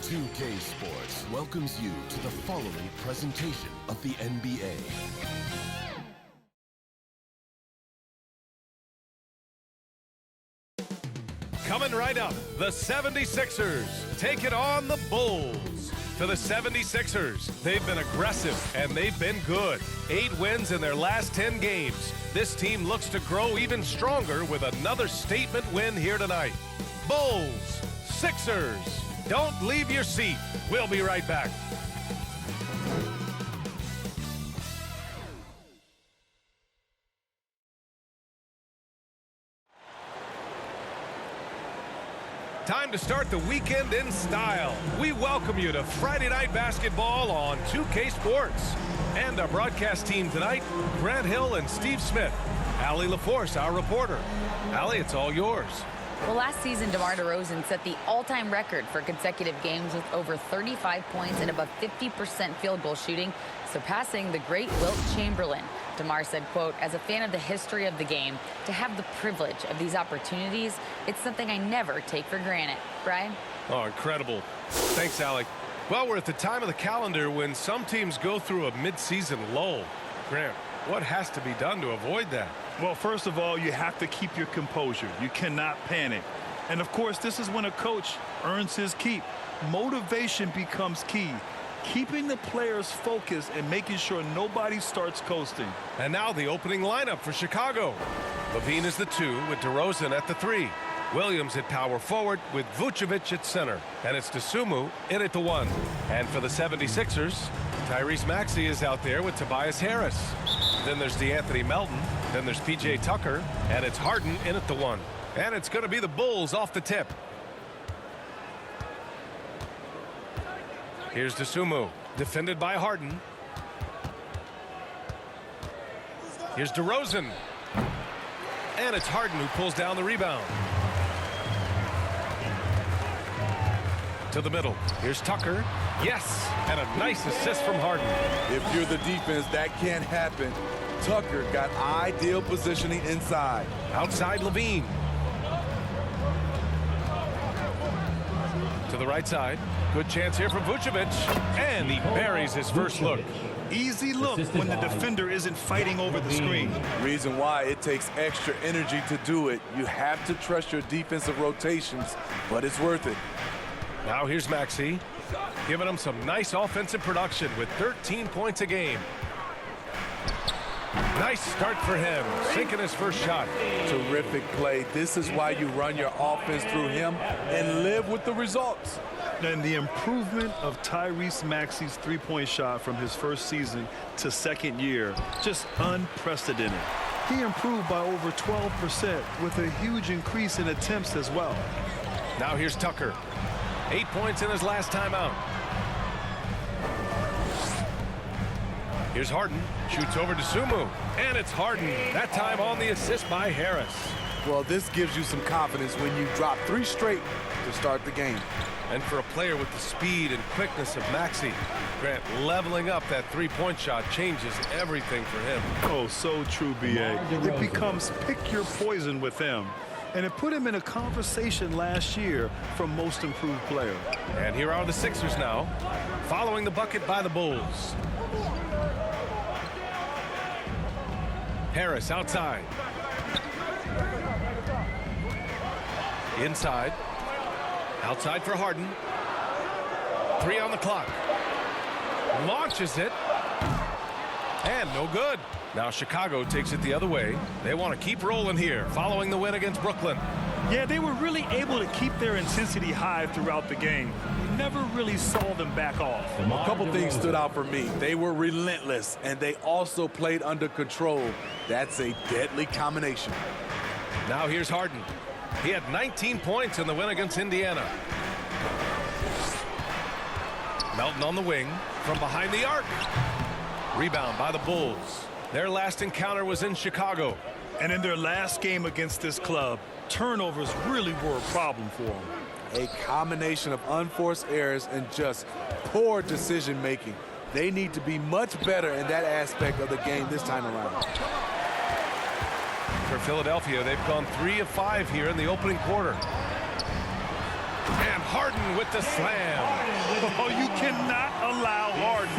2K Sports welcomes you to the following presentation of the NBA. Coming right up, the 76ers take it on the Bulls. For the 76ers, they've been aggressive and they've been good. 8 wins in their last 10 games. This team looks to grow even stronger with another statement win here tonight. Bulls, Sixers, don't leave your seat. We'll be right back. Time to start the weekend in style. We welcome you to Friday Night Basketball on 2K Sports. And our broadcast team tonight, Grant Hill and Steve Smith. Allie LaForce, our reporter. Allie, it's all yours. Well, last season, DeMar DeRozan set the all-time record for consecutive games with over 35 points and above 50% field goal shooting, surpassing the great Wilt Chamberlain. DeMar said, quote, "As a fan of the history of the game, to have the privilege of these opportunities, it's something I never take for granted." Brian? Oh, incredible. Thanks, Alec. Well, we're at the time of the calendar when some teams go through a midseason lull. Grant, what has to be done to avoid that? Well, first of all, you have to keep your composure. You cannot panic. And, of course, this is when a coach earns his keep. Motivation becomes key. Keeping the players focused and making sure nobody starts coasting. And now the opening lineup for Chicago. LaVine is the 2 with DeRozan at the 3. Williams at power forward with Vucevic at center. And it's Dosunmu in at the 1. And for the 76ers, Tyrese Maxey is out there with Tobias Harris. Then there's DeAnthony Melton. Then there's PJ Tucker. And it's Harden in at the 1. And it's going to be the Bulls off the tip. Here's Dosunmu, defended by Harden. Here's DeRozan. And it's Harden who pulls down the rebound. To the middle. Here's Tucker. Yes, and a nice assist from Harden. If you're the defense, that can't happen. Tucker got ideal positioning inside. Outside LaVine. To the right side. Good chance here for Vucevic. And he buries his first look. Easy look when the defender isn't fighting over the screen. Reason why it takes extra energy to do it. You have to trust your defensive rotations, but it's worth it. Now here's Maxey, giving him some nice offensive production with 13 points a game. Nice start for him, sinking his first shot. Terrific play. This is why you run your offense through him and live with the results. And the improvement of Tyrese Maxey's three-point shot from his first season to second year, just unprecedented. He improved by over 12% with a huge increase in attempts as well. Now here's Tucker. 8 points in his last time out. Here's Harden. Shoots over to Dosunmu. And it's Harden. That time on the assist by Harris. Well, this gives you some confidence when you drop 3 straight to start the game. And for a player with the speed and quickness of Maxey, Grant, leveling up that three-point shot changes everything for him. Oh, so true, B.A. It becomes pick your poison with him. And it put him in a conversation last year for most improved player. And here are the Sixers now, following the bucket by the Bulls. Harris outside. Inside. Outside for Harden. 3 on the clock. Launches it. And no good. Now Chicago takes it the other way. They want to keep rolling here following the win against Brooklyn. Yeah, they were really able to keep their intensity high throughout the game. You never really saw them back off. A couple things stood out for me. They were relentless, and they also played under control. That's a deadly combination. Now here's Harden. He had 19 points in the win against Indiana. Melton on the wing from behind the arc. Rebound by the Bulls. Their last encounter was in Chicago. And in their last game against this club, turnovers really were a problem for them. A combination of unforced errors and just poor decision-making. They need to be much better in that aspect of the game this time around. For Philadelphia, they've gone 3 of 5 here in the opening quarter. And Harden with the slam. Oh, you cannot allow Harden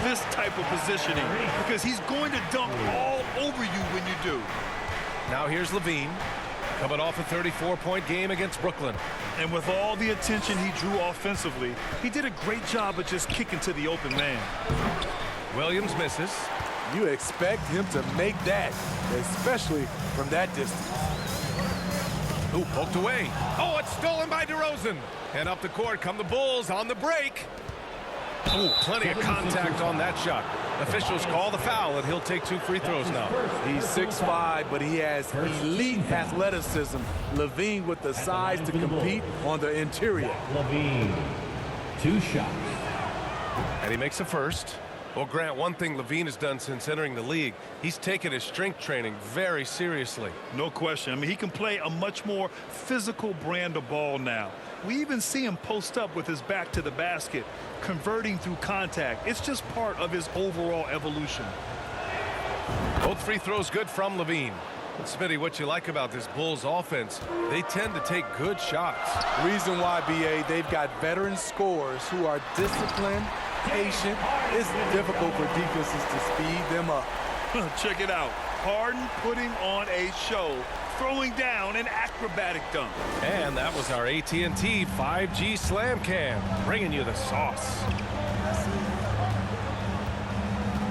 this type of positioning because he's going to dunk all over you when you do. Now here's LaVine, coming off a 34-point game against Brooklyn. And with all the attention he drew offensively, he did a great job of just kicking to the open man. Williams misses. You expect him to make that, especially from that distance. Ooh, poked away. Oh, it's stolen by DeRozan. And up the court come the Bulls on the break. Ooh, plenty of contact on that shot. Officials call the foul, and he'll take 2 free throws now. He's 6'5", but he has elite athleticism. LaVine with the size to compete on the interior. LaVine, 2 shots. And he makes a first. Well, Grant, one thing LaVine has done since entering the league, he's taken his strength training very seriously. No question. I mean, he can play a much more physical brand of ball now. We even see him post up with his back to the basket, converting through contact. It's just part of his overall evolution. Both free throws good from LaVine. And Smitty, what you like about this Bulls offense, they tend to take good shots. Reason why, BA, they've got veteran scorers who are disciplined, patient. It's difficult for defenses to speed them up. Check it out. Harden putting on a show, throwing down an acrobatic dunk. And that was our AT&T 5G Slam Cam, bringing you the sauce.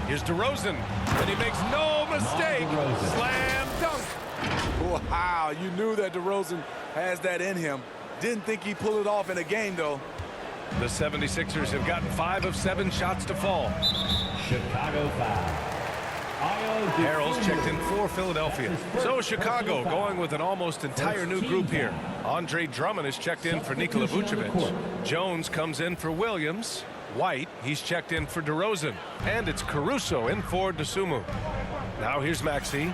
Here's DeRozan, and he makes no mistake. Slam dunk. Wow, you knew that DeRozan has that in him. Didn't think he'd pull it off in a game, though. The 76ers have gotten 5 of 7 shots to fall. Chicago foul. Harrell's checked in for Philadelphia. So Chicago going with an almost entire new group here. Andre Drummond is checked in for Nikola Vucevic. Jones comes in for Williams. White, he's checked in for DeRozan. And it's Caruso in for DeSumo. Now here's Maxey.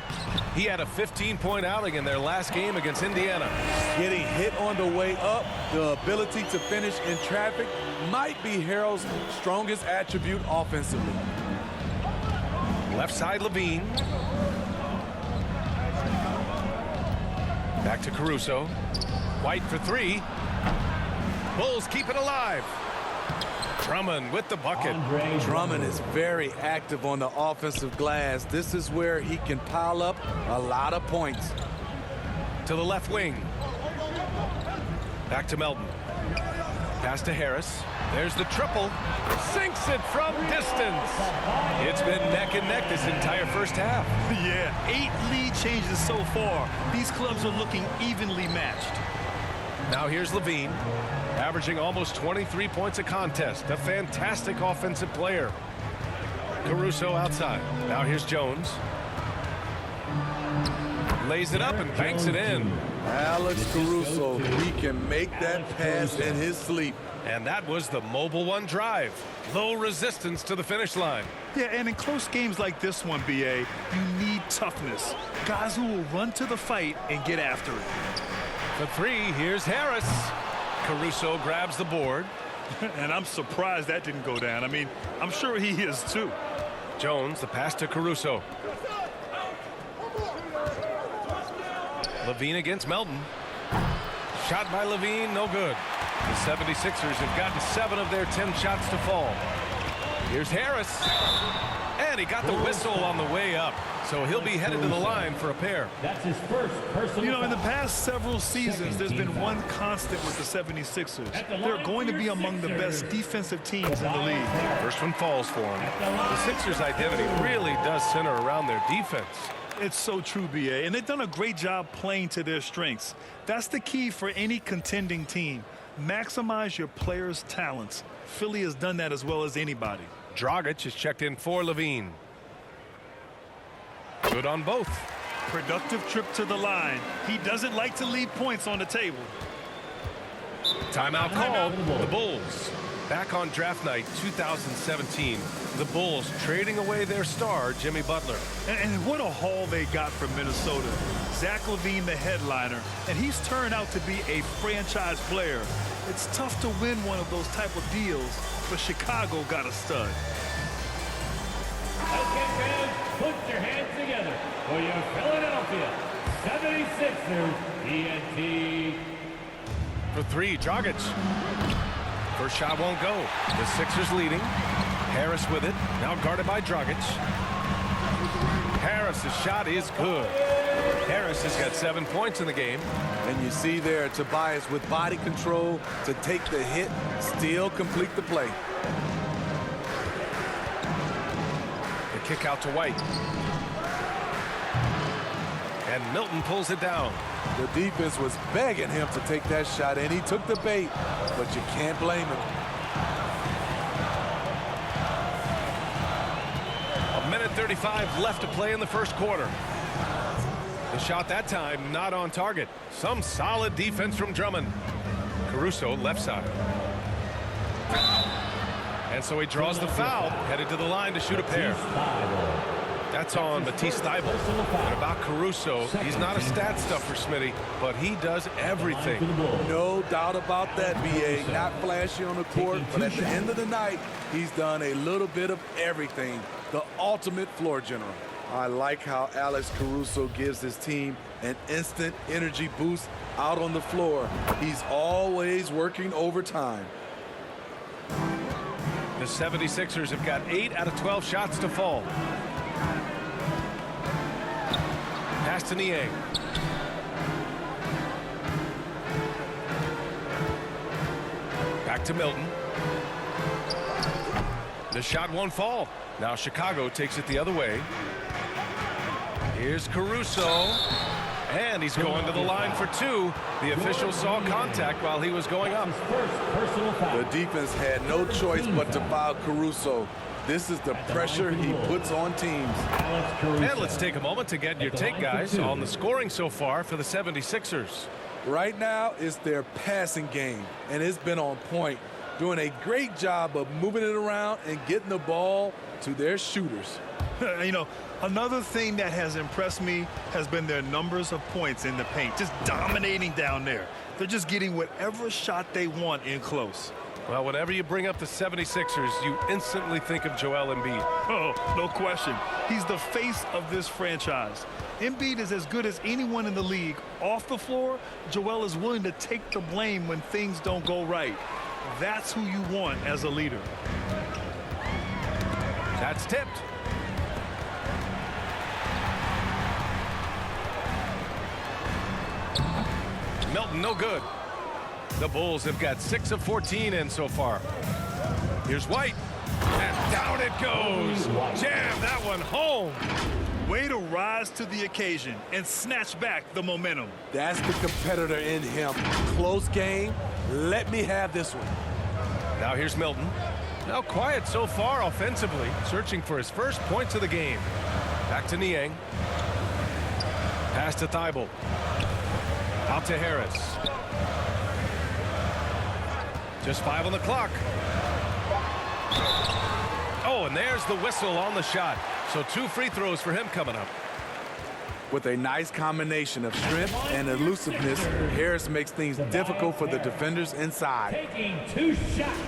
He had a 15-point outing in their last game against Indiana. Getting hit on the way up, the ability to finish in traffic might be Harrell's strongest attribute offensively. Left side, LaVine. Back to Caruso. White for 3. Bulls keep it alive. Drummond with the bucket. Drummond is very active on the offensive glass. This is where he can pile up a lot of points. To the left wing. Back to Melton. Pass to Harris. There's the triple. Sinks it from distance. It's been neck and neck this entire first half. Yeah, 8 lead changes so far. These clubs are looking evenly matched. Now here's LaVine, averaging almost 23 points a contest. A fantastic offensive player. Caruso outside. Now here's Jones. Lays it up and banks it in. Alex Caruso, he can make that pass in his sleep. And that was the mobile one drive. Low resistance to the finish line. Yeah, and in close games like this one, BA, you need toughness. Guys who will run to the fight and get after it. For 3, here's Harris. Caruso grabs the board. And I'm surprised that didn't go down. I mean, I'm sure he is too. Jones, the pass to Caruso. LaVine against Melton. Shot by LaVine, no good. The 76ers have gotten 7 of their 10 shots to fall. Here's Harris. And he got the whistle on the way up. So he'll be headed to the line for a pair. That's his first personal. You know, in the past several seasons, there's been one constant with the 76ers. They're going to be among the best defensive teams in the league. First one falls for him. The Sixers' identity really does center around their defense. It's so true, BA, and they've done a great job playing to their strengths. That's the key for any contending team. Maximize your players' talents. Philly has done that as well as anybody. Dragic is checked in for LaVine. Good on both. Productive trip to the line. He doesn't like to leave points on the table. Timeout called. The Bulls. Back on draft night 2017, the Bulls trading away their star, Jimmy Butler. And what a haul they got from Minnesota. Zach LaVine, the headliner, and he's turned out to be a franchise player. It's tough to win one of those type of deals, but Chicago got a stud. Okay, fans, put your hands together for your Philadelphia 76ers TNT. For three, Dragic. First shot won't go. The Sixers leading. Harris with it. Now guarded by Dragic. Harris's shot is good. Harris has got 7 points in the game. And you see there Tobias with body control to take the hit, still complete the play. The kick out to White. And Milton pulls it down. The defense was begging him to take that shot, and he took the bait, but you can't blame him. A minute 35 left to play in the first quarter. The shot that time not on target. Some solid defense from Drummond. Caruso left side. And so he draws the foul, headed to the line to shoot a pair. That's on Matisse Thybulle. And about Caruso, he's not a stat stuffer, Smitty, but he does everything. No doubt about that, B.A. Not flashy on the court, but at the end of the night, he's done a little bit of everything. The ultimate floor general. I like how Alex Caruso gives his team an instant energy boost out on the floor. He's always working overtime. The 76ers have got 8 out of 12 shots to fall. Pass to Niang. Back to Milton. The shot won't fall. Now Chicago takes it the other way. Here's Caruso. And he's going to the line for two. The official saw contact while he was going up. The defense had no choice but to foul Caruso. This is the pressure he puts on teams. And let's take a moment to get your take, guys, on the scoring so far for the 76ers. Right now, it's their passing game, and it's been on point, doing a great job of moving it around and getting the ball to their shooters. You know, another thing that has impressed me has been their numbers of points in the paint, just dominating down there. They're just getting whatever shot they want in close. Well, whenever you bring up the 76ers, you instantly think of Joel Embiid. Oh, no question. He's the face of this franchise. Embiid is as good as anyone in the league. Off the floor, Joel is willing to take the blame when things don't go right. That's who you want as a leader. That's tipped. Milton, no good. The Bulls have got 6 of 14 in so far. Here's White. And down it goes. Jam that one home. Way to rise to the occasion and snatch back the momentum. That's the competitor in him. Close game. Let me have this one. Now here's Milton. Now quiet so far offensively, searching for his first points of the game. Back to Niang. Pass to Thybulle. Out to Harris. Just 5 on the clock. Oh, and there's the whistle on the shot. So 2 free throws for him coming up. With a nice combination of strength and elusiveness, Harris makes things difficult for the defenders inside. Taking 2 shots.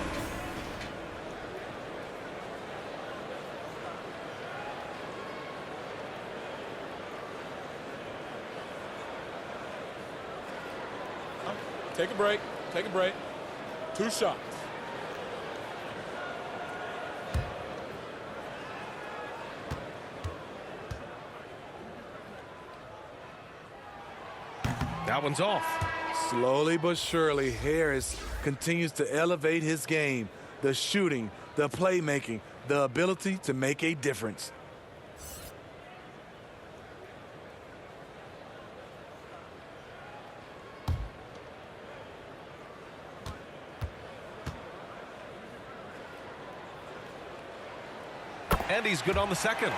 Take a break. Take a break. 2 shots. That one's off. Slowly but surely, Harris continues to elevate his game. The shooting, the playmaking, the ability to make a difference. And he's good on the second.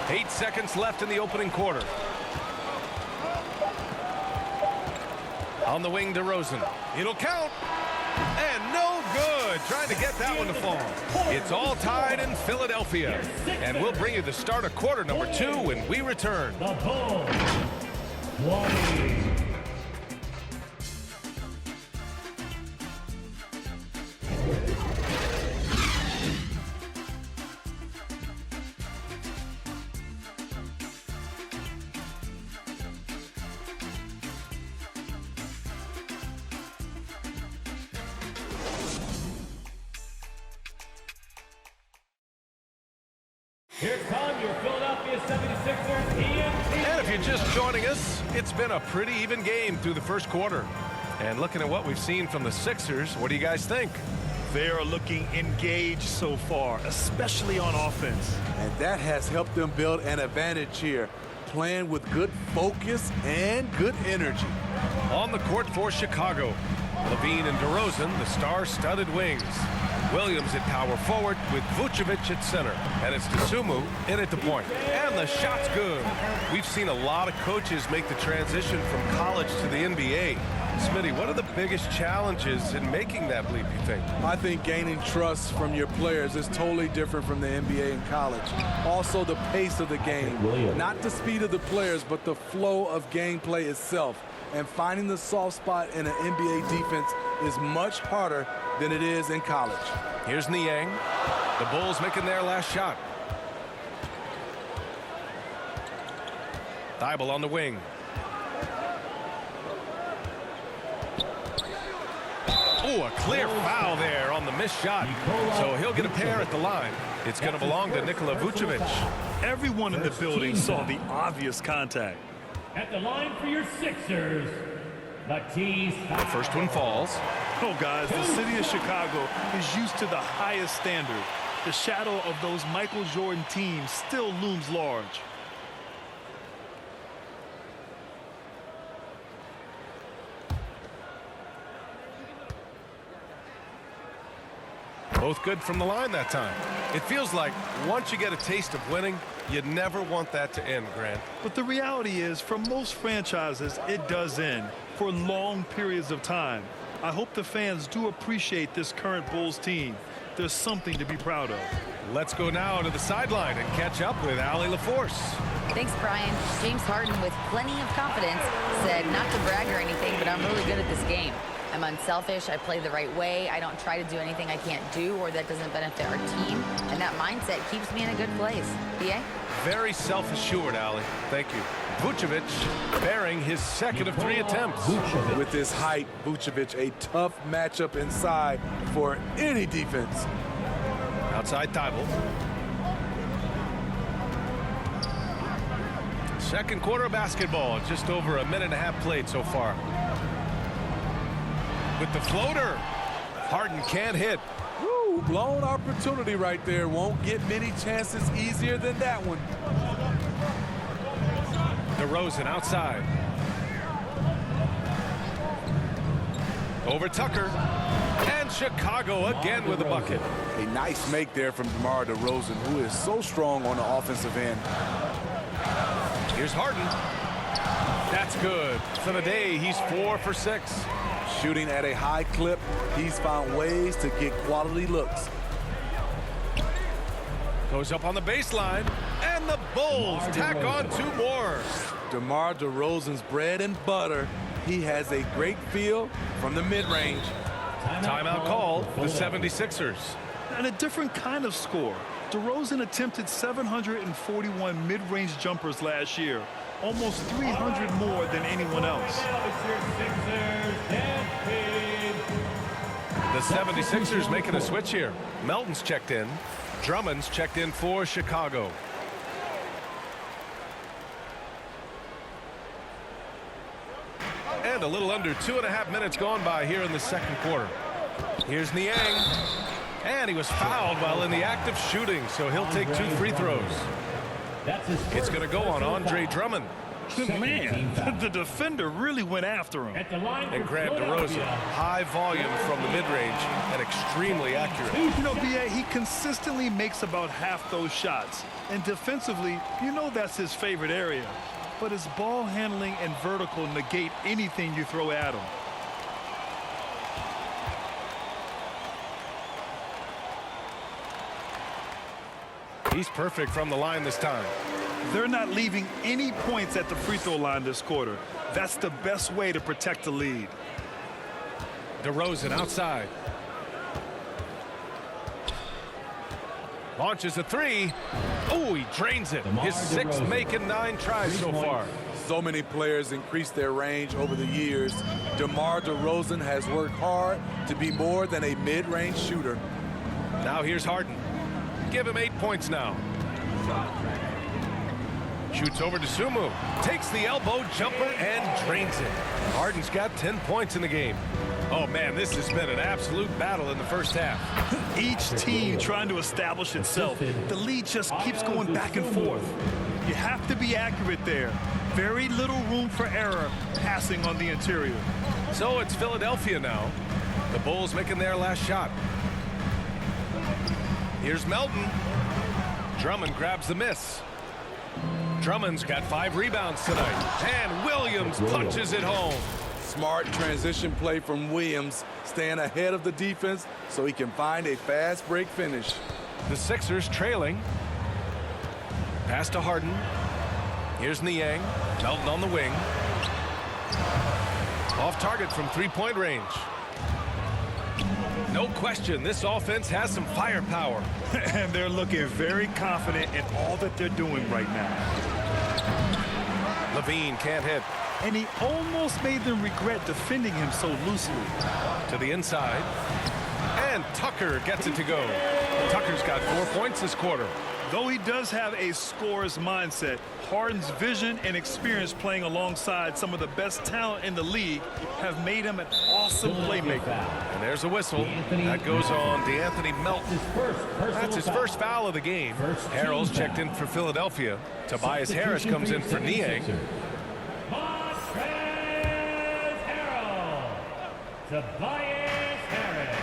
8 seconds left in the opening quarter. On the wing, DeRozan. It'll count. And no good. Trying to get that one to fall. It's all tied in Philadelphia. And we'll bring you the start of quarter number 2 when we return. The Bulls. 20. Here come your Philadelphia 76ers EMT. And if you're just joining us, it's been a pretty even game through the first quarter. And looking at what we've seen from the Sixers, what do you guys think? They are looking engaged so far, especially on offense. And that has helped them build an advantage here, playing with good focus and good energy. On the court for Chicago, LaVine and DeRozan, the star-studded wings. Williams at power forward with Vucevic at center. And it's Dosunmu in at the point. And the shot's good. We've seen a lot of coaches make the transition from college to the NBA. Smitty, what are the biggest challenges in making that leap, you think? I think gaining trust from your players is totally different from the NBA and college. Also, the pace of the game. Not the speed of the players, but the flow of gameplay itself. And finding the soft spot in an NBA defense is much harder than it is in college. Here's Niang. The Bulls making their last shot. Thibault on the wing. Oh, a clear foul there on the missed shot. So he'll get a pair at the line. It's going to belong to Nikola Vucevic. Everyone in the building saw the obvious contact. At the line for your Sixers, Matisse. The first one falls. Oh, guys, the city of Chicago is used to the highest standard. The shadow of those Michael Jordan teams still looms large. Both good from the line that time. It feels like once you get a taste of winning, you never want that to end, Grant. But the reality is, for most franchises, it does end for long periods of time. I hope the fans do appreciate this current Bulls team. There's something to be proud of. Let's go now to the sideline and catch up with Allie LaForce. Thanks, Brian. James Harden, with plenty of confidence, said not to brag or anything, but I'm really good at this game. I'm unselfish, I play the right way, I don't try to do anything I can't do or that doesn't benefit our team, and that mindset keeps me in a good place. BA? Very self-assured, Allie. Thank you. Vucevic bearing his second of 3 attempts. With his height, Vucevic, a tough matchup inside for any defense. Outside Thibault. Second quarter of basketball, just over a minute and a half played so far. With the floater, Harden can't hit. Woo, blown opportunity right there. Won't get many chances easier than that one. DeRozan outside. Over Tucker. And Chicago again with a bucket. A nice make there from DeMar DeRozan, who is so strong on the offensive end. Here's Harden. That's good. For the day, he's 4 for 6. Shooting at a high clip, he's found ways to get quality looks. Goes up on the baseline, and the Bulls tack on 2 more. DeMar DeRozan's bread and butter. He has a great feel from the mid-range. Timeout call, the 76ers. And a different kind of score. DeRozan attempted 741 mid-range jumpers last year. Almost 300 more than anyone else. The 76ers making a switch here. Melton's checked in. Drummond's checked in for Chicago. And a little under 2.5 minutes gone by here in the second quarter. Here's Niang. And he was fouled while in the act of shooting, so he'll take 2 free throws. It's going to go on Andre Drummond. Man, the defender really went after him. And grabbed DeRozan. High volume from the mid-range and extremely accurate. You know, B.A., he consistently makes about half those shots. And defensively, you know that's his favorite area. But his ball handling and vertical negate anything you throw at him. He's perfect from the line this time. They're not leaving any points at the free throw line this quarter. That's the best way to protect the lead. DeRozan outside. Launches a 3. Oh, he drains it. His 6th make in 9 tries so far. So many players increased their range over the years. DeMar DeRozan has worked hard to be more than a mid-range shooter. Now here's Harden. Give him 8 points now. Shoots over to Sumu. Takes the elbow jumper and drains it. Harden's got 10 points in the game. Oh, man, this has been an absolute battle in the first half. Each team trying to establish itself. The lead just keeps going back and forth. You have to be accurate there. Very little room for error passing on the interior. So it's Philadelphia now. The Bulls making their last shot. Here's Melton. Drummond grabs the miss. Drummond's got 5 rebounds tonight. And Williams punches it home. Smart transition play from Williams, staying ahead of the defense so he can find a fast break finish. The Sixers trailing. Pass to Harden. Here's Niang. Melton on the wing. Off target from three-point range. No question, this offense has some firepower. And they're looking very confident in all that they're doing right now. LaVine can't hit. And he almost made them regret defending him so loosely. To the inside. And Tucker gets it to go. Tucker's got 4 points this quarter. Though he does have a scorer's mindset, Harden's vision and experience playing alongside some of the best talent in the league have made him an awesome playmaker. And there's a whistle. That goes on DeAnthony Melton. That's his first foul of the game. Harrell's checked in for Philadelphia. Tobias Harris comes in for Niang. Tobias Harris.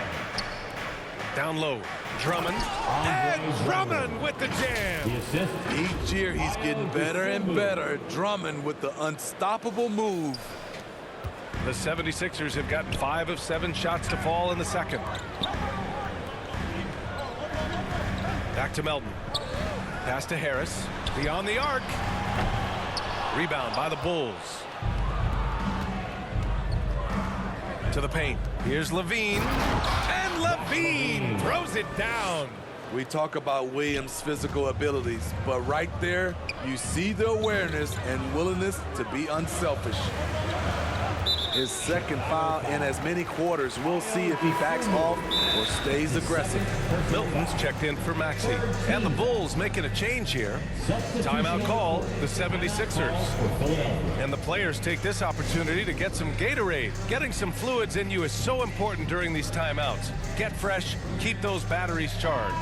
Down low. Drummond. And Drummond with the jam. The assist. Each year he's getting better and better. Drummond with the unstoppable move. The 76ers have gotten 5 of 7 shots to fall in the second. Back to Melton. Pass to Harris. Beyond the arc. Rebound by the Bulls. To the paint. Here's LaVine. And LaVine throws it down. We talk about Williams' physical abilities, but right there, you see the awareness and willingness to be unselfish. His second foul in as many quarters. We'll see if he backs off or stays aggressive. Milton's checked in for Maxey. And the Bulls making a change here. Timeout call, the 76ers. And the players take this opportunity to get some Gatorade. Getting some fluids in you is so important during these timeouts. Get fresh, keep those batteries charged.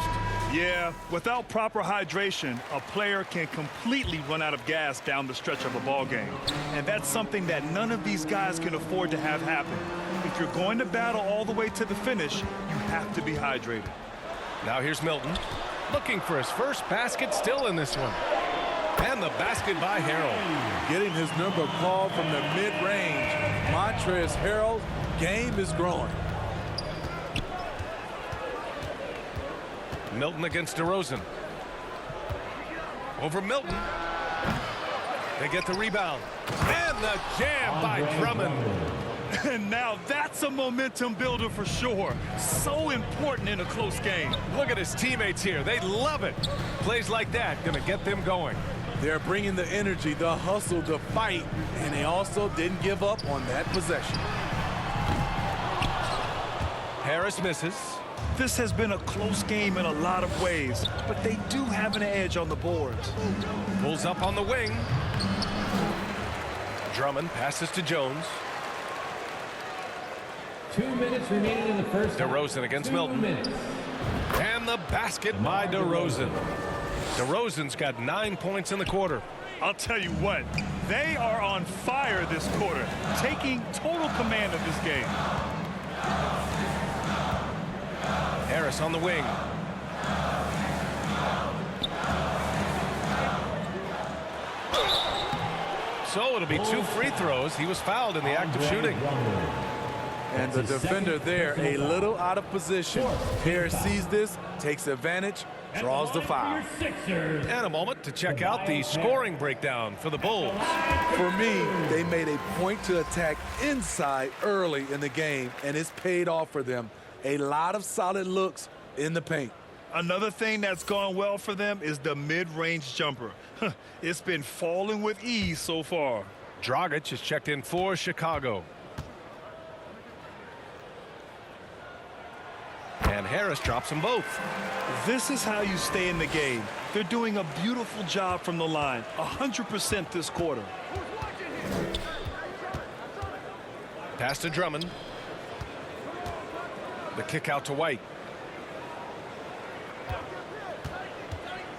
Yeah, without proper hydration, a player can completely run out of gas down the stretch of a ball game. And that's something that none of these guys can afford to have happen. If you're going to battle all the way to the finish, you have to be hydrated. Now here's Milton, looking for his first basket still in this one. And the basket by Harrell. Getting his number called from the mid-range. Montrezl Harrell's game is growing. Milton against DeRozan. Over Milton. They get the rebound. And the jam by Drummond. And now that's a momentum builder for sure. So important in a close game. Look at his teammates here. They love it. Plays like that gonna get them going. They're bringing the energy, the hustle, the fight, and they also didn't give up on that possession. Harris misses. This has been a close game in a lot of ways, but they do have an edge on the boards. Pulls up on the wing. Drummond passes to Jones. 2 minutes remaining in the first. DeRozan against 2 Milton. minutes. And the basket by DeRozan. DeRozan's got 9 points in the quarter. I'll tell you what, they are on fire this quarter, taking total command of this game. Harris on the wing. So it'll be 2 free throws. He was fouled in the act of shooting. And the defender there, a little out of position. Harris sees this, takes advantage, draws the foul. And a moment to check out the scoring breakdown for the Bulls. For me, they made a point to attack inside early in the game, and it's paid off for them. A lot of solid looks in the paint. Another thing that's gone well for them is the mid-range jumper. It's been falling with ease so far. Dragic is checked in for Chicago. And Harris drops them both. This is how you stay in the game. They're doing a beautiful job from the line, 100% this quarter. Pass to Drummond. The kick out to White.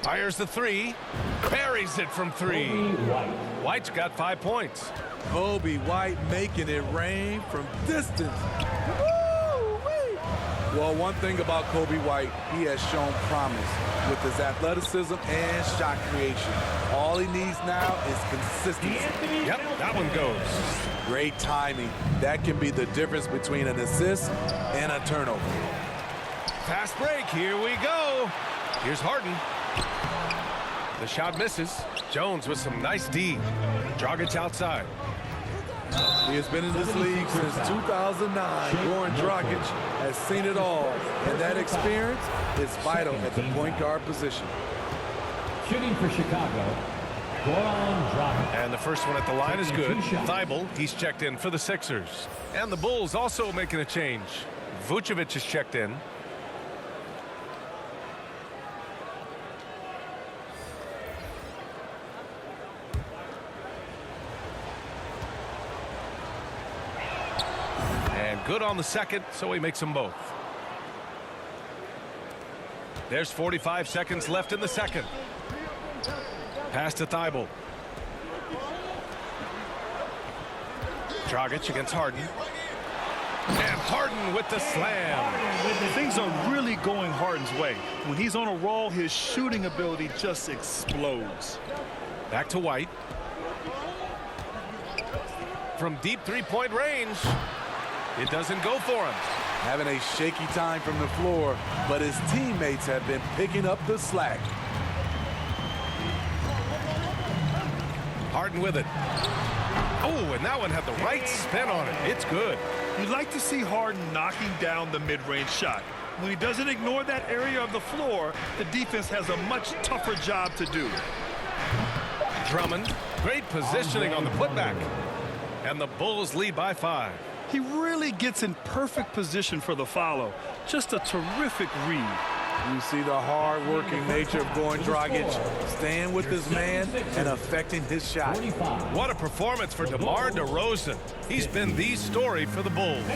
Fires the three. Buries it from three. White's got 5 points. Kobe White making it rain from distance. Woo-wee. Well, one thing about Kobe White, he has shown promise with his athleticism and shot creation. All he needs now is consistency. Yep, that one goes. Great timing. That can be the difference between an assist and a turnover. Fast break. Here we go. Here's Harden. The shot misses. Jones with some nice D. Dragic outside. He has been in this league since 2009. Goran Dragic has seen it all, and that experience is vital at the point guard position. Shooting for Chicago, Goran Dragic. And the first one at the line is good. Thibault, he's checked in for the Sixers. And the Bulls also making a change. Vucevic is checked in. Good on the second, so he makes them both. There's 45 seconds left in the second. Pass to Thibault. Dragic against Harden. And Harden with the slam. Things are really going Harden's way. When he's on a roll, his shooting ability just explodes. Back to White. From deep three-point range. It doesn't go for him. Having a shaky time from the floor, but his teammates have been picking up the slack. Harden with it. Oh, and that one had the right spin on it. It's good. You'd like to see Harden knocking down the mid-range shot. When he doesn't ignore that area of the floor, the defense has a much tougher job to do. Drummond, great positioning on the putback. And the Bulls lead by 5. He really gets in perfect position for the follow. Just a terrific read. You see the hard-working nature of Goran Dragic, staying with his man and affecting his shot. What a performance for DeMar DeRozan. He's been the story for the Bulls.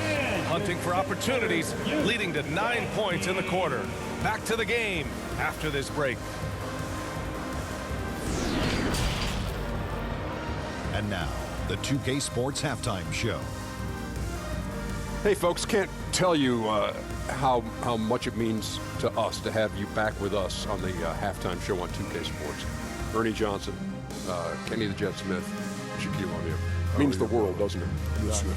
Hunting for opportunities, leading to 9 points in the quarter. Back to the game after this break. And now, the 2K Sports Halftime Show. Hey, folks, can't tell you how much it means to us to have you back with us on the halftime show on 2K Sports. Ernie Johnson, Kenny the Jet Smith, Shaquille O'Neal. Means the world, doesn't it? Yes, sir.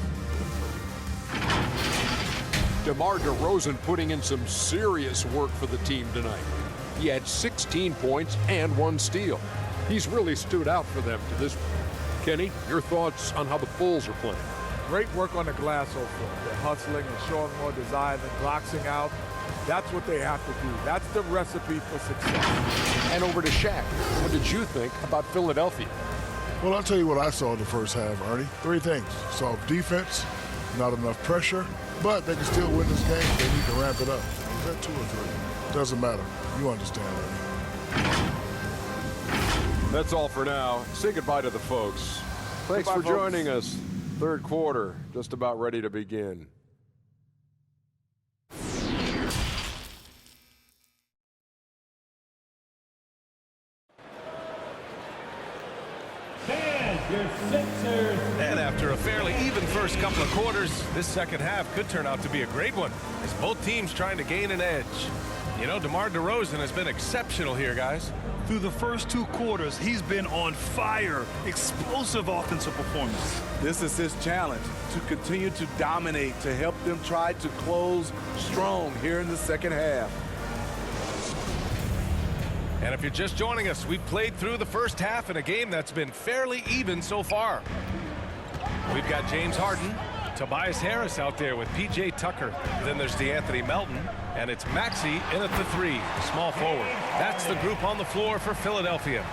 DeMar DeRozan putting in some serious work for the team tonight. He had 16 points and 1 steal. He's really stood out for them to this point. Kenny, your thoughts on how the Bulls are playing? Great work on the glass so far. They're hustling and showing more desire than boxing out. That's what they have to do. That's the recipe for success. And over to Shaq. What did you think about Philadelphia? Well, I'll tell you what I saw in the first half, Ernie. 3 things. Saw defense, not enough pressure, but they can still win this game. They need to ramp it up. Is that 2 or 3? Doesn't matter. You understand, Ernie. That's all for now. Say goodbye to the folks. Thanks for joining us. Third quarter, just about ready to begin. And after a fairly even first couple of quarters, this second half could turn out to be a great one, as both teams trying to gain an edge. You know, DeMar DeRozan has been exceptional here, guys. Through the first 2 quarters, he's been on fire. Explosive offensive performance. This is his challenge, to continue to dominate, to help them try to close strong here in the second half. And if you're just joining us, we've played through the first half in a game that's been fairly even so far. We've got James Harden, Tobias Harris out there with P.J. Tucker. Then there's DeAnthony Melton, and it's Maxey in at the 3, the small forward. That's the group on the floor for Philadelphia.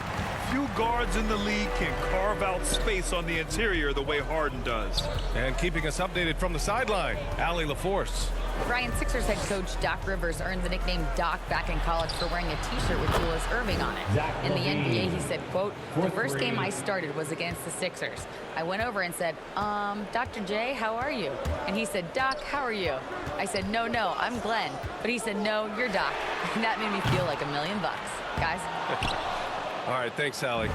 Few guards in the league can carve out space on the interior the way Harden does. And keeping us updated from the sideline, Allie LaForce. Brian, Sixers head coach Doc Rivers earned the nickname Doc back in college for wearing a T-shirt with Julius Irving on it. In the NBA, he said, quote, "The first game I started was against the Sixers. I went over and said, Dr. J, how are you?" And he said, "Doc, how are you?" I said, no, I'm Glenn." But he said, "No, you're Doc." And that made me feel like $1 million. Guys. All right, thanks, Allie.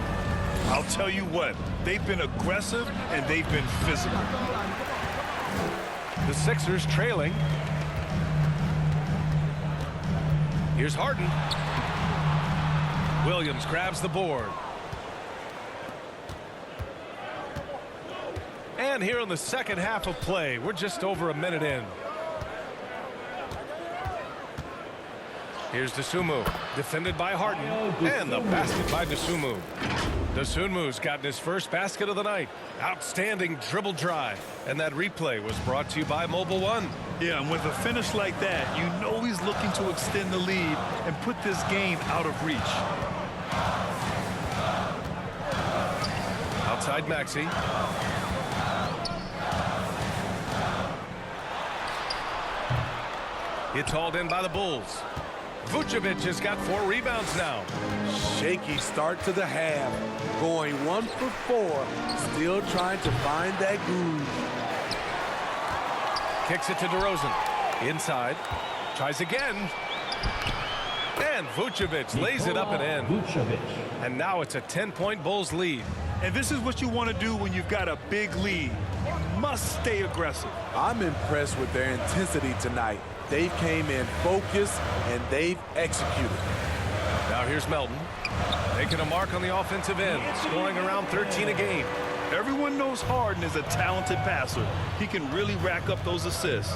I'll tell you what, they've been aggressive and they've been physical. The Sixers trailing. Here's Harden. Williams grabs the board. And here in the second half of play, we're just over a minute in. Here's Dosunmu, defended by Harden, and the basket by Dosunmu. Dosunmu's gotten his first basket of the night. Outstanding dribble drive. And that replay was brought to you by Mobile One. Yeah, and with a finish like that, you know he's looking to extend the lead and put this game out of reach. Outside Maxey. It's hauled in by the Bulls. Vucevic has got 4 rebounds now. Shaky start to the half. Going 1 for 4. Still trying to find that groove. Kicks it to DeRozan. Inside. Tries again. And Vucevic lays it up and in. And now it's a 10-point Bulls lead. And this is what you want to do when you've got a big lead. You must stay aggressive. I'm impressed with their intensity tonight. They came in focused and they've executed. Now here's Melton. Making a mark on the offensive end. Scoring around 13 a game. Everyone knows Harden is a talented passer. He can really rack up those assists.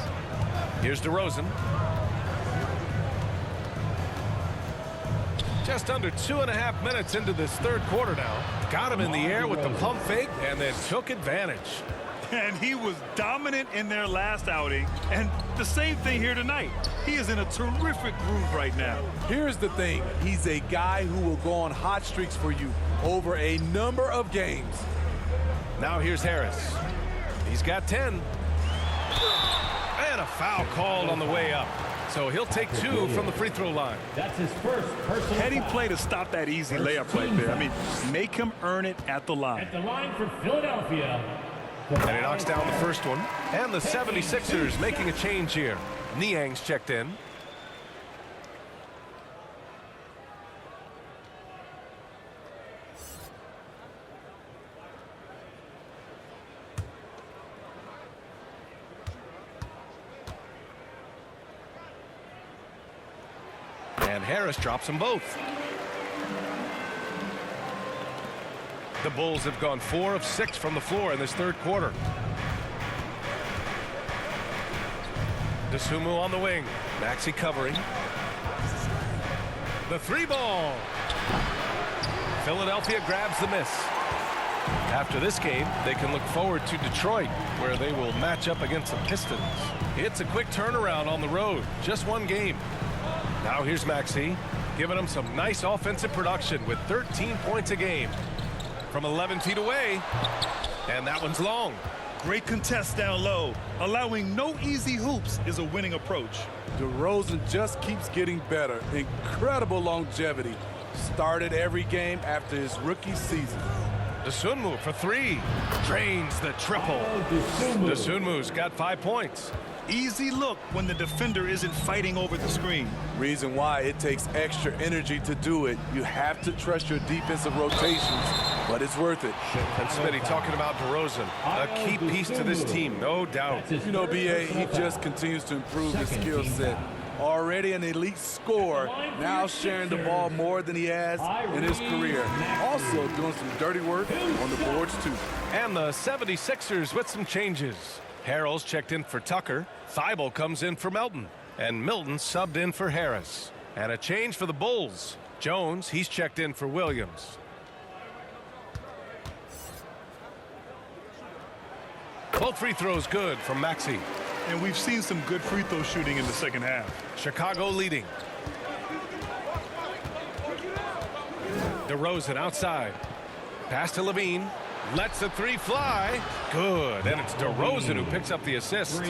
Here's DeRozan. Just under 2.5 minutes into this third quarter now. Got him in the air with the pump fake and then took advantage. And he was dominant in their last outing. And the same thing here tonight. He is in a terrific groove right now. Here's the thing. He's a guy who will go on hot streaks for you over a number of games. Now here's Harris. He's got 10. And a foul called on the way up. So he'll take 2 from the free throw line. That's his first personal Heady play to stop that easy layup right there. I mean, make him earn it at the line. At the line for Philadelphia. And he knocks down the first one. And the 76ers making a change here. Niang's checked in. And Harris drops them both. The Bulls have gone 4 of 6 from the floor in this third quarter. Dosunmu on the wing. Maxey covering. The 3-ball. Philadelphia grabs the miss. After this game, they can look forward to Detroit, where they will match up against the Pistons. It's a quick turnaround on the road. Just 1 game. Now here's Maxey, giving them some nice offensive production with 13 points a game. From 11 feet away, and that one's long. Great contest down low. Allowing no easy hoops is a winning approach. DeRozan just keeps getting better. Incredible longevity. Started every game after his rookie season. Dosunmu for 3. Drains the triple. Dosunmu's got 5 points. Easy look when the defender isn't fighting over the screen. Reason why it takes extra energy to do it. You have to trust your defensive rotations, but it's worth it. And Smitty talking about DeRozan, a key piece to this team, no doubt. You know, BA, he just continues to improve his skill set. Already an elite scorer, now sharing the ball more than he has in his career. Also doing some dirty work on the boards, too. And the 76ers with some changes. Harrell's checked in for Tucker. Thibault comes in for Melton. And Milton subbed in for Harris. And a change for the Bulls. Jones, he's checked in for Williams. Both free throws good from Maxey. And we've seen some good free throw shooting in the second half. Chicago leading. DeRozan outside. Pass to LaVine. Lets the three fly. Good. And it's DeRozan who picks up the assist.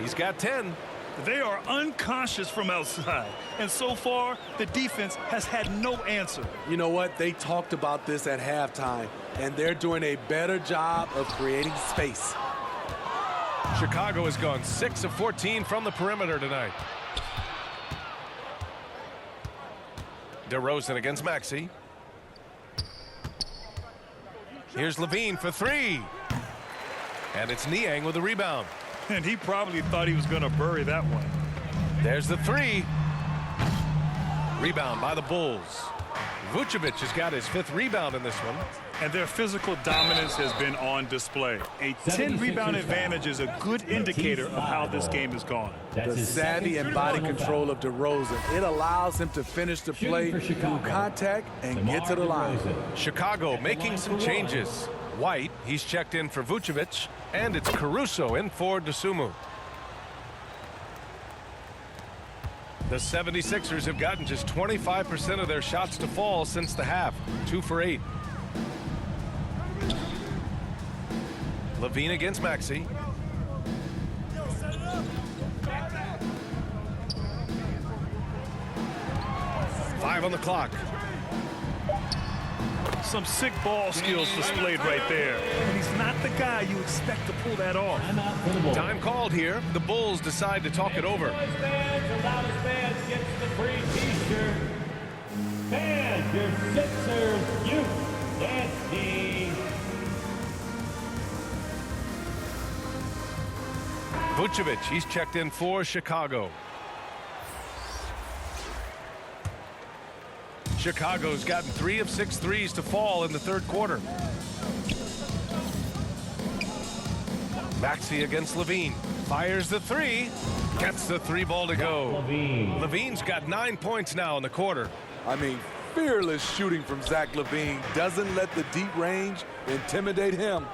He's got 10. They are unconscious from outside. And so far, the defense has had no answer. You know what? They talked about this at halftime, and they're doing a better job of creating space. Chicago has gone 6 of 14 from the perimeter tonight. DeRozan against Maxey. Here's LaVine for three. And it's Niang with a rebound. And he probably thought he was going to bury that one. There's the three. Rebound by the Bulls. Vucevic has got his 5th rebound in this one. And their physical dominance has been on display. A 10-rebound advantage is a good indicator of how this game has gone. The savvy and body control of DeRozan. It allows him to finish the play through contact and get to the line. Chicago making some changes. White, he's checked in for Vucevic, and it's Caruso in for DeSumo. The 76ers have gotten just 25% of their shots to fall since the half, 2 for 8. LaVine against Maxey. Five on the clock. Some sick ball skills displayed right there. And he's not the guy you expect to pull that off. Time called here. The Bulls decide to talk it over. The loudest fans gets the free t-shirt. Fans, your Sixers youth dance team. Vucevic, he's checked in for Chicago. Chicago's gotten 3 of 6 threes to fall in the 3rd quarter. Maxey against LaVine. Fires the three. Gets the 3-ball to go. LaVine's got 9 points now in the quarter. I mean, fearless shooting from Zach LaVine. Doesn't let the deep range intimidate him.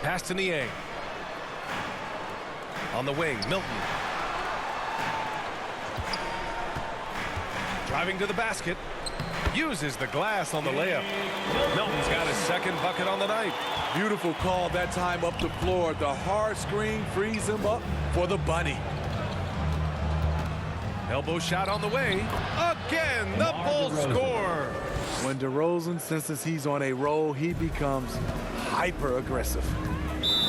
Pass to Niang. On the wing, Milton. Driving to the basket. Uses the glass on the layup. Milton's got his 2nd bucket on the night. Beautiful call that time up the floor. The hard screen frees him up for the bunny. Elbow shot on the way. Again, the Bulls score. When DeRozan senses he's on a roll, he becomes hyper-aggressive.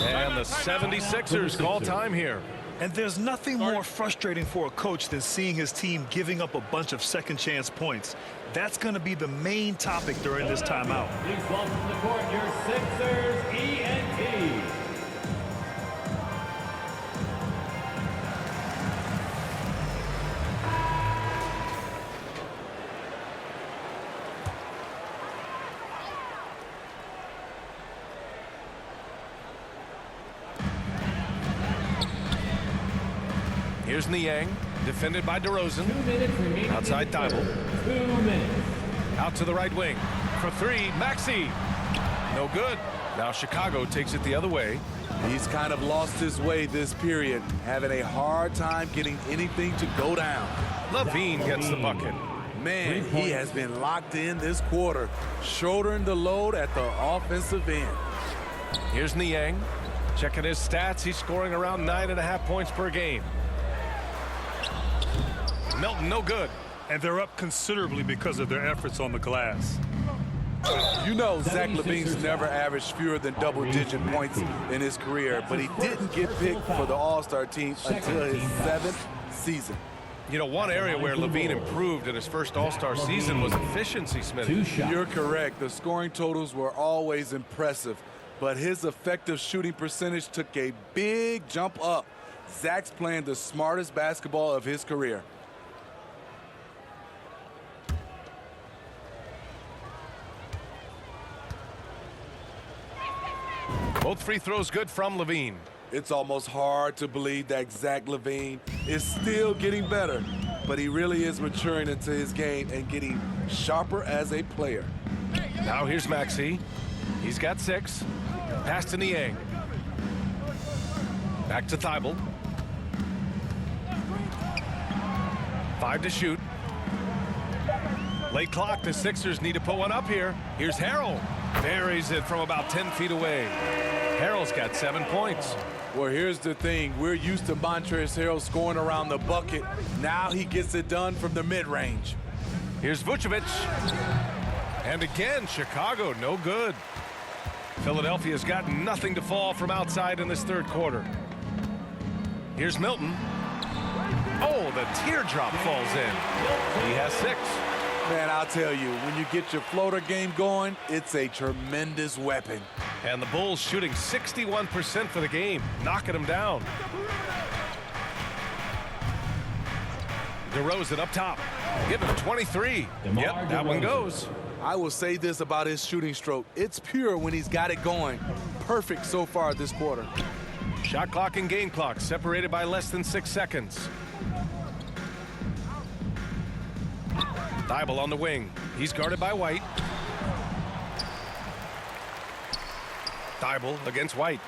And the 76ers call time here. And there's nothing more frustrating for a coach than seeing his team giving up a bunch of second-chance points. That's going to be the main topic during this timeout. Please welcome to the court your Sixers ENT. Here's Niang, defended by DeRozan. 2 minutes remaining. Outside Thibault. 2 minutes. Out to the right wing. For three, Maxey. No good. Now Chicago takes it the other way. He's kind of lost his way this period, having a hard time getting anything to go down. LaVine gets the bucket. Man, he has been locked in this quarter, shouldering the load at the offensive end. Here's Niang. Checking his stats, he's scoring around 9.5 points per game. Milton, no good. And they're up considerably because of their efforts on the glass. You know Zach LaVine's never averaged fewer than double-digit points in his career, but he didn't get picked for the All-Star team until his 7th season. You know, one area where LaVine improved in his first All-Star season was efficiency, Smitty. You're correct. The scoring totals were always impressive, but his effective shooting percentage took a big jump up. Zach's playing the smartest basketball of his career. Both free throws good from LaVine. It's almost hard to believe that Zach LaVine is still getting better, but he really is maturing into his game and getting sharper as a player. Now here's Maxey. He's got 6. Pass to Niang. Back to Thibault. 5 to shoot. Late clock, the Sixers need to put one up here. Here's Harrell. Buries it from about 10 feet away. Harrell's got 7 points. Well, here's the thing. We're used to Montrezl Harrell scoring around the bucket. Now he gets it done from the mid-range. Here's Vucevic. And again, Chicago, no good. Philadelphia's got nothing to fall from outside in this third quarter. Here's Milton. Oh, the teardrop falls in. He has 6. Man, I'll tell you, when you get your floater game going, it's a tremendous weapon. And the Bulls shooting 61% for the game, knocking them down. DeRozan up top. Give him 23. Yep, that one goes. I will say this about his shooting stroke. It's pure when he's got it going. Perfect so far this quarter. Shot clock and game clock separated by less than 6 seconds. Thibault on the wing. He's guarded by White. Thibault against White.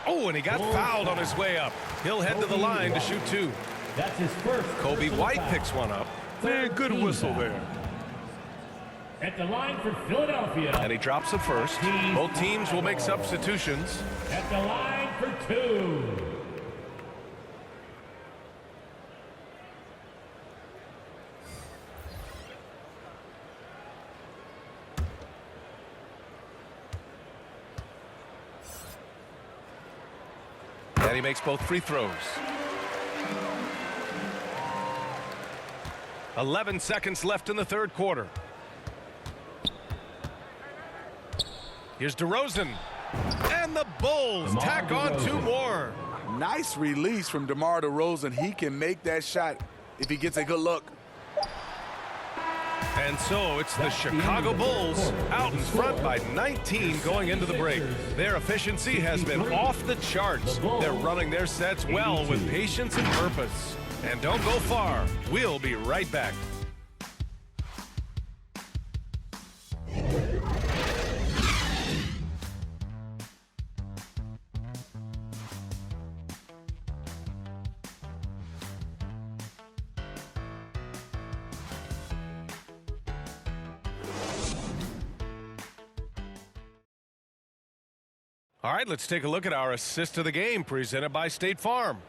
Oh, and he got fouled on his way up. He'll head to the line to shoot 2. That's his first. Kobe White picks one up. Man, good whistle there. At the line for Philadelphia. And he drops the first. Both teams will make substitutions. At the line for 2. And he makes both free throws. 11 seconds left in the third quarter. Here's DeRozan. And the Bulls tack on 2 more. Nice release from DeMar DeRozan. He can make that shot if he gets a good look. And so it's the Chicago Bulls out in front by 19 going into the break. Their efficiency has been off the charts. They're running their sets well with patience and purpose. And don't go far. We'll be right back. All right, let's take a look at our assist of the game presented by State Farm.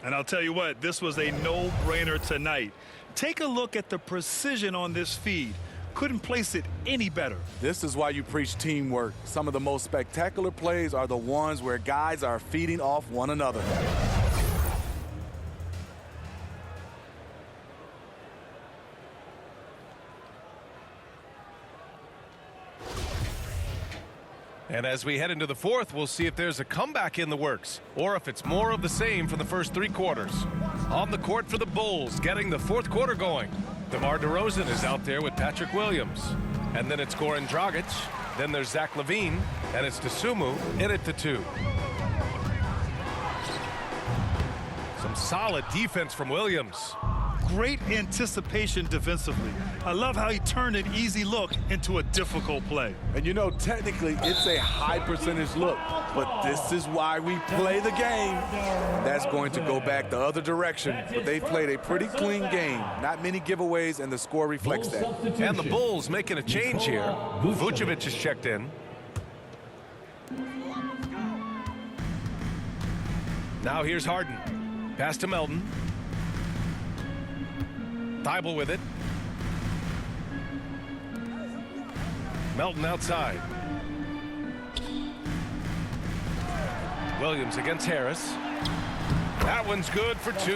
And I'll tell you what, this was a no-brainer tonight. Take a look at the precision on this feed. Couldn't place it any better. This is why you preach teamwork. Some of the most spectacular plays are the ones where guys are feeding off one another. And as we head into the fourth, we'll see if there's a comeback in the works or if it's more of the same from the first 3 quarters. On the court for the Bulls, getting the fourth quarter going. DeMar DeRozan is out there with Patrick Williams. And then it's Goran Dragic. Then there's Zach LaVine. And it's Dosunmu in at the 2. Some solid defense from Williams. Great anticipation defensively. I love how he turned an easy look into a difficult play. And you know, technically, it's a high percentage look, but this is why we play the game. That's going to go back the other direction, but they played a pretty clean game. Not many giveaways, and the score reflects that. And the Bulls making a change here. Vucevic is checked in. Now here's Harden. Pass to Melton. Thibault with it. Melton outside. Williams against Harris. That one's good for 2.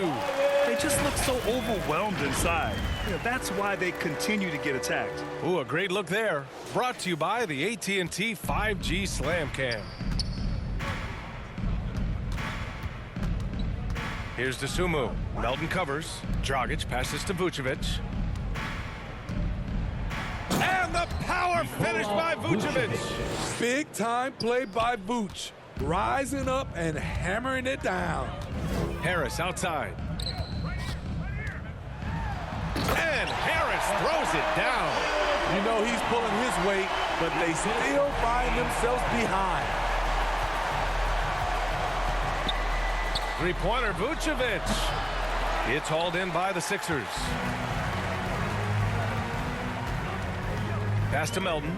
They just look so overwhelmed inside. That's why they continue to get attacked. Ooh, a great look there. Brought to you by the AT&T 5G Slam Cam. Here's Dosunmu. Melton covers. Dragic passes to Vucevic. And the power finish by Vucevic. Big time play by Vooch. Rising up and hammering it down. Harris outside. And Harris throws it down. You know he's pulling his weight, but they still find themselves behind. Three-pointer, Vucevic. It's hauled in by the Sixers. Pass to Melton.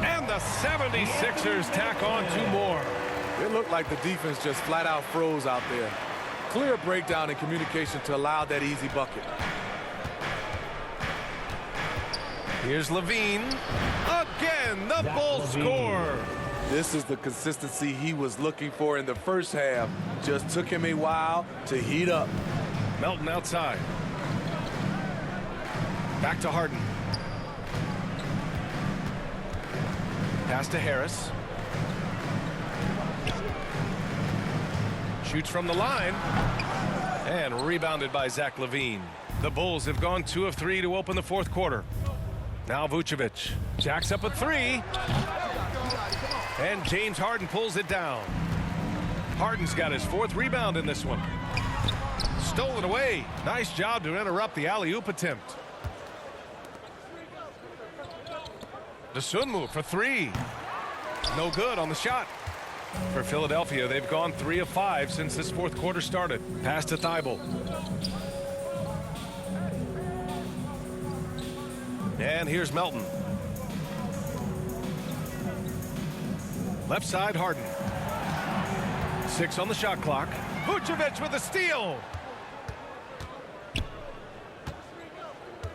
And the 76ers tack on 2 more. It looked like the defense just flat out froze out there. Clear breakdown in communication to allow that easy bucket. Here's LaVine. Again, the Bulls score. This is the consistency he was looking for in the first half. Just took him a while to heat up. Melton outside. Back to Harden. Pass to Harris. Shoots from the line. And rebounded by Zach LaVine. The Bulls have gone 2 of 3 to open the 4th quarter. Now Vucevic jacks up a 3. And James Harden pulls it down. Harden's got his 4th rebound in this one. Stolen away. Nice job to interrupt the alley-oop attempt. DeSunmu for 3. No good on the shot. For Philadelphia, they've gone 3 of 5 since this 4th quarter started. Pass to Thibault. And here's Melton. Left side, Harden. 6 on the shot clock. Vucevic with a steal.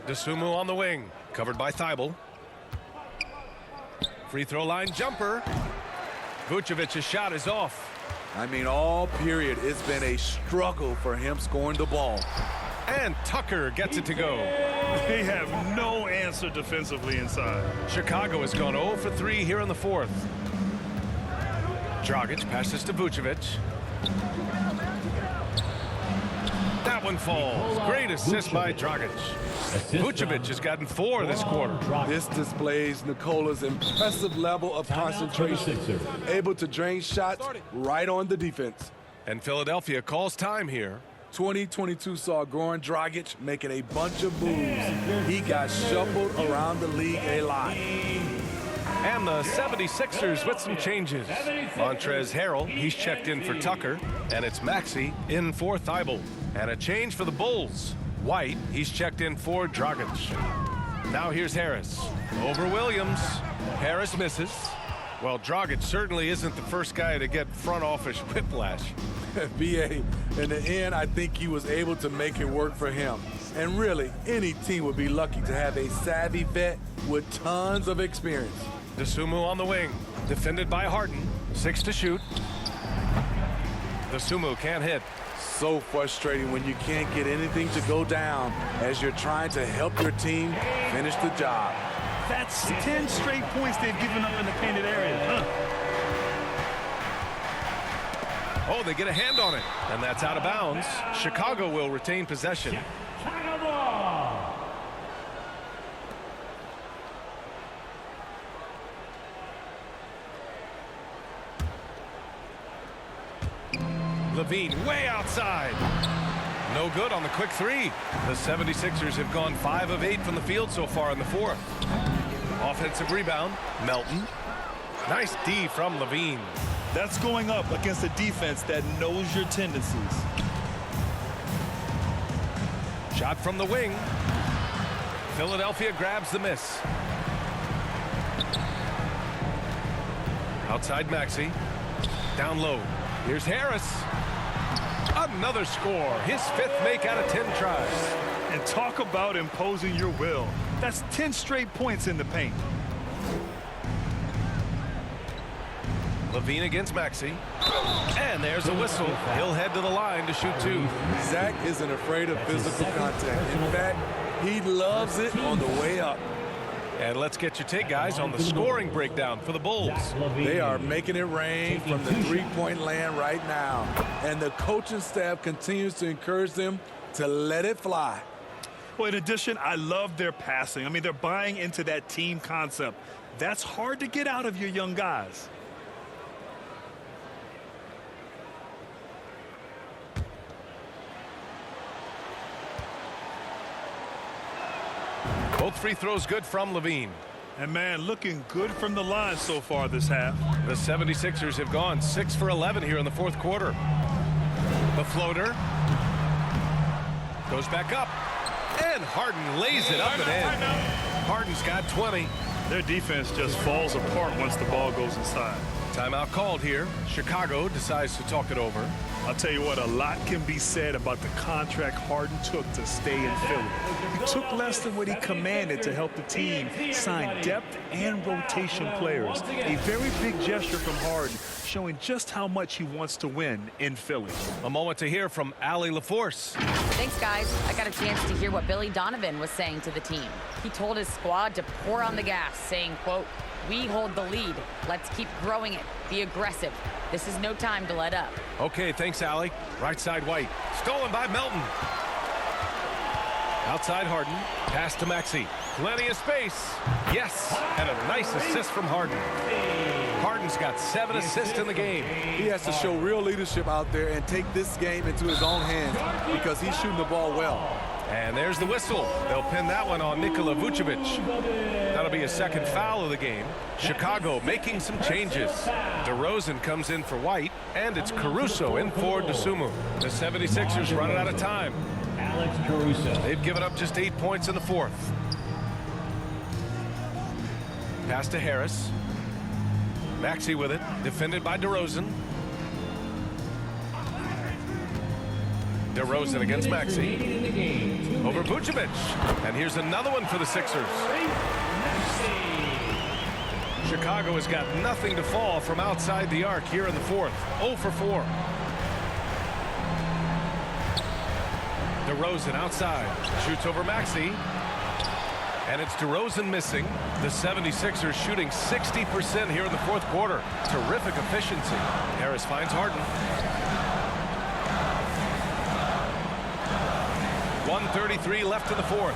DeSunmu on the wing. Covered by Thibault. Free throw line jumper. Vucevic's shot is off. I mean, all period, it's been a struggle for him scoring the ball. And Tucker gets it to go. They have no answer defensively inside. Chicago has gone 0 for 3 here in the 4th. Dragic passes to Vucevic. That one falls. Great assist by Dragic. Vucevic has gotten 4 this quarter. This displays Nikola's impressive level of concentration. Able to drain shots right on the defense. And Philadelphia calls time here. 2022 saw Goran Dragic making a bunch of moves. He got shuffled around the league a lot. And the 76ers with some changes. Montrezl Harrell, he's checked in for Tucker. And it's Maxey in for Thibault. And a change for the Bulls. White, he's checked in for Dragic. Now here's Harris. Over Williams. Harris misses. Well, Dragic certainly isn't the first guy to get front office whiplash. BA, in the end, I think he was able to make it work for him. And really, any team would be lucky to have a savvy vet with tons of experience. DeSunmu on the wing. Defended by Harden. 6 to shoot. DeSunmu can't hit. So frustrating when you can't get anything to go down as you're trying to help your team finish the job. That's 10 straight points they've given up in the painted area. Oh, they get a hand on it. And that's out of bounds. Chicago will retain possession. LaVine way outside. No good on the quick 3. The 76ers have gone 5 of 8 from the field so far in the 4th. Offensive rebound, Melton. Nice D from LaVine. That's going up against a defense that knows your tendencies. Shot from the wing. Philadelphia grabs the miss. Outside Maxey. Down low. Here's Harris. Another score. His 5th make out of 10 tries. And talk about imposing your will. That's 10 straight points in the paint. LaVine against Maxey. And there's a whistle. He'll head to the line to shoot 2. Zach isn't afraid of physical contact. In fact, he loves it on the way up. And let's get your take, guys, on the scoring breakdown for the Bulls. They are making it rain from the three-point land right now. And the coaching staff continues to encourage them to let it fly. Well, in addition, I love their passing. I mean, they're buying into that team concept. That's hard to get out of your young guys. Both free throws good from LaVine. And, man, looking good from the line so far this half. The 76ers have gone 6 for 11 here in the 4th quarter. The floater goes back up. And Harden lays it up and in. Harden's got 20. Their defense just falls apart once the ball goes inside. Timeout called here. Chicago decides to talk it over. I'll tell you what, a lot can be said about the contract Harden took to stay in Philly. He took less than what he commanded to help the team sign depth and rotation players. A very big gesture from Harden, showing just how much he wants to win in Philly. A moment to hear from Allie LaForce. Thanks, guys. I got a chance to hear what Billy Donovan was saying to the team. He told his squad to pour on the gas, saying, quote, "We hold the lead. Let's keep growing it. Be aggressive. This is no time to let up." Okay, thanks, Allie. Right side White. Stolen by Melton. Outside Harden. Pass to Maxey. Plenty of space. Yes, and a nice assist from Harden. Harden's got 7 assists in the game. He has to show real leadership out there and take this game into his own hands because he's shooting the ball well. And there's the whistle. They'll pin that one on Nikola Vucevic. That'll be a second foul of the game. Chicago making some changes. DeRozan comes in for White, and it's Caruso in for DeSumo. The 76ers running out of time. Alex Caruso. They've given up just 8 points in the fourth. Pass to Harris. Maxey with it, defended by DeRozan. DeRozan against Maxey. Over Vucevic. And here's another one for the Sixers. Chicago has got nothing to fall from outside the arc here in the fourth. 0 for 4. DeRozan outside. Shoots over Maxey. And it's DeRozan missing. The 76ers shooting 60% here in the fourth quarter. Terrific efficiency. Harris finds Harden. 1:33 left in the fourth.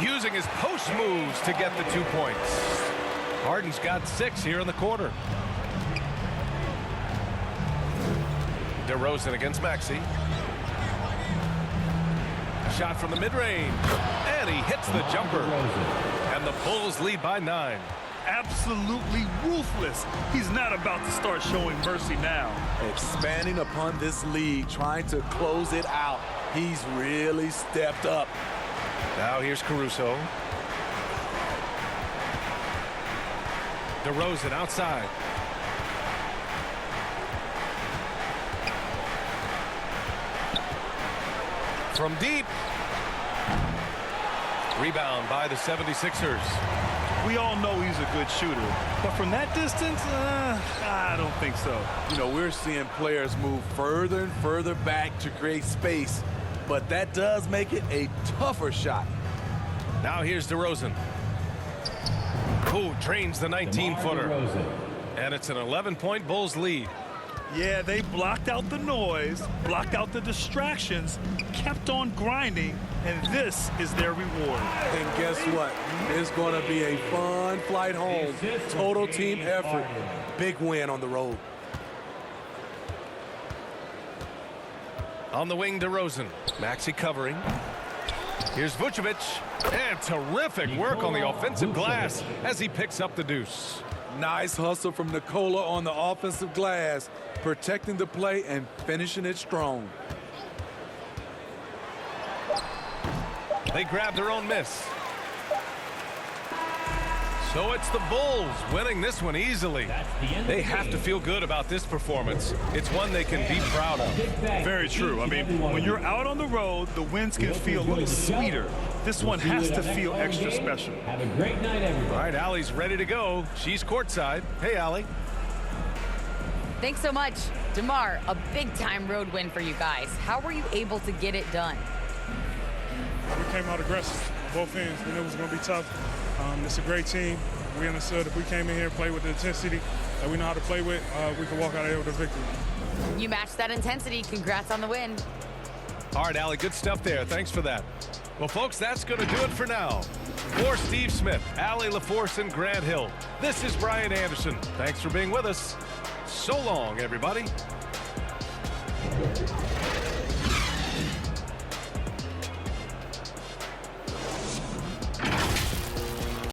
Using his post moves to get the 2 points. Harden's got 6 here in the quarter. DeRozan against Maxey. Shot from the mid-range, and he hits the jumper. And the Bulls lead by 9. Absolutely ruthless. He's not about to start showing mercy now. Expanding upon this lead, trying to close it out. He's really stepped up. Now here's Caruso. DeRozan outside. From deep. Rebound by the 76ers. We all know he's a good shooter, but from that distance, I don't think so. You know, we're seeing players move further and further back to create space, but that does make it a tougher shot. Now here's DeRozan, who drains the 19-footer. And it's an 11-point Bulls lead. Yeah, they blocked out the noise, blocked out the distractions, kept on grinding, and this is their reward. And guess what? It's going to be a fun flight home. Total team effort. Big win on the road. On the wing, DeRozan. Maxey covering. Here's Vucevic. And terrific work on the offensive glass as he picks up the deuce. Nice hustle from Nikola on the offensive glass, protecting the play and finishing it strong. They grab their own miss. So it's the Bulls winning this one easily. They have to feel good about this performance. It's one they can be proud of. Very true. I mean, when you're out on the road, the wins can feel a little sweeter. This one has to feel extra special. Have a great night, everybody. All right, Allie's ready to go. She's courtside. Hey, Allie. Thanks so much. DeMar, a big-time road win for you guys. How were you able to get it done? We came out aggressive on both ends. We knew it was going to be tough. It's a great team. We understood if we came in here and played with the intensity that we know how to play with, we could walk out of here with a victory. You matched that intensity. Congrats on the win. All right, Allie, good stuff there. Thanks for that. Well, folks, that's going to do it for now. For Steve Smith, Allie LaForce, and Grant Hill, this is Brian Anderson. Thanks for being with us. So long, everybody.